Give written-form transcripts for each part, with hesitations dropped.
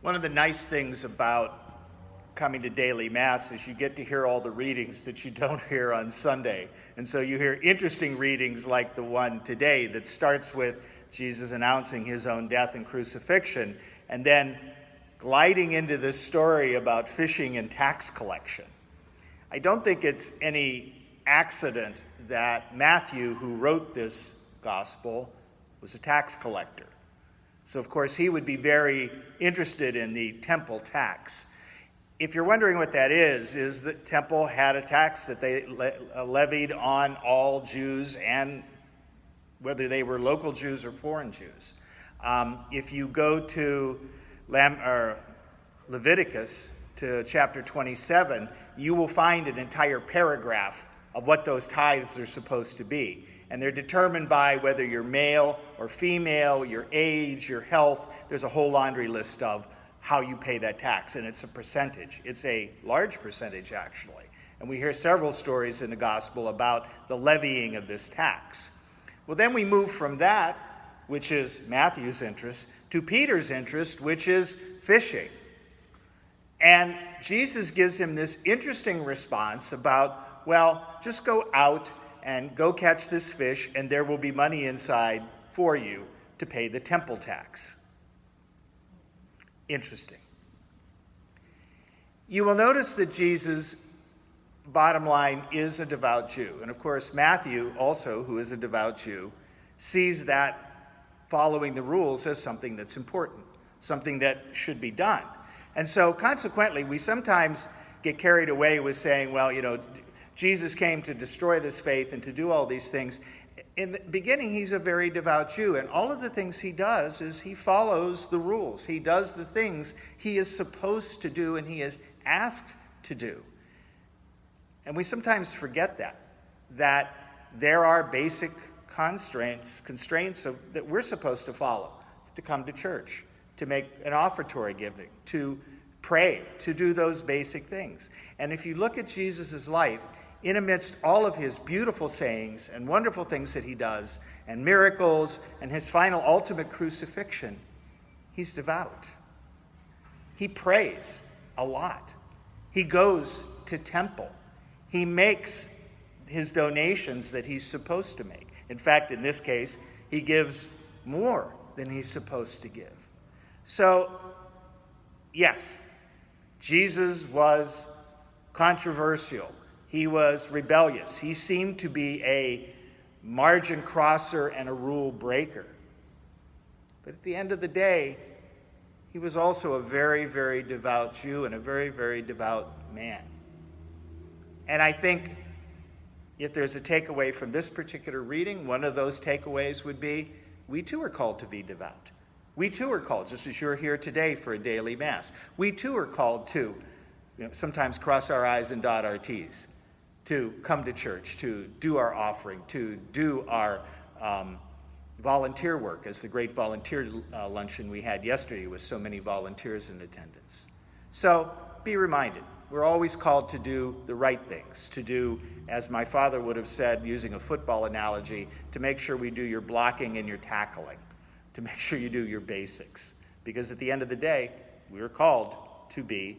One of the nice things about coming to daily Mass is you get to hear all the readings that you don't hear on Sunday. And so you hear interesting readings like the one today that starts with Jesus announcing his own death and crucifixion, and then gliding into this story about fishing and tax collection. I don't think it's any accident that Matthew, who wrote this gospel, was a tax collector. So, of course, he would be very interested in the temple tax. If you're wondering what that is that temple had a tax that they levied on all Jews, and whether they were local Jews or foreign Jews. If you go to Leviticus, to chapter 27, you will find an entire paragraph of what those tithes are supposed to be. And they're determined by whether you're male or female, your age, your health. There's a whole laundry list of how you pay that tax, and it's a percentage. It's a large percentage, actually. And we hear several stories in the gospel about the levying of this tax. Well, then we move from that, which is Matthew's interest, to Peter's interest, which is fishing. And Jesus gives him this interesting response about, well, just go out and go catch this fish, and there will be money inside for you to pay the temple tax. Interesting. You will notice that Jesus, bottom line, is a devout Jew. And of course, Matthew, also, who is a devout Jew, sees that following the rules as something that's important, something that should be done. And so, consequently, we sometimes get carried away with saying, well, Jesus came to destroy this faith and to do all these things. In the beginning, he's a very devout Jew, and all of the things he does is he follows the rules. He does the things he is supposed to do and he is asked to do. And we sometimes forget that there are basic constraints that we're supposed to follow, to come to church, to make an offertory giving, to pray, to do those basic things. And if you look at Jesus' life, in amidst all of his beautiful sayings and wonderful things that he does, and miracles, and his final ultimate crucifixion, he's devout. He prays a lot. He goes to temple. He makes his donations that he's supposed to make. In fact, in this case, he gives more than he's supposed to give. So, yes, Jesus was controversial. He was rebellious. He seemed to be a margin crosser and a rule breaker. But at the end of the day, he was also a very, very devout Jew and a very, very devout man. And I think if there's a takeaway from this particular reading, one of those takeaways would be, we too are called to be devout. We too are called, just as you're here today for a daily Mass. We too are called to sometimes cross our I's and dot our T's, to come to church, to do our offering, to do our volunteer work, as the great volunteer luncheon we had yesterday with so many volunteers in attendance. So be reminded, we're always called to do the right things, to do, as my father would have said, using a football analogy, to make sure we do your blocking and your tackling, to make sure you do your basics. Because at the end of the day, we're called to be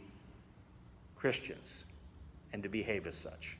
Christians and to behave as such.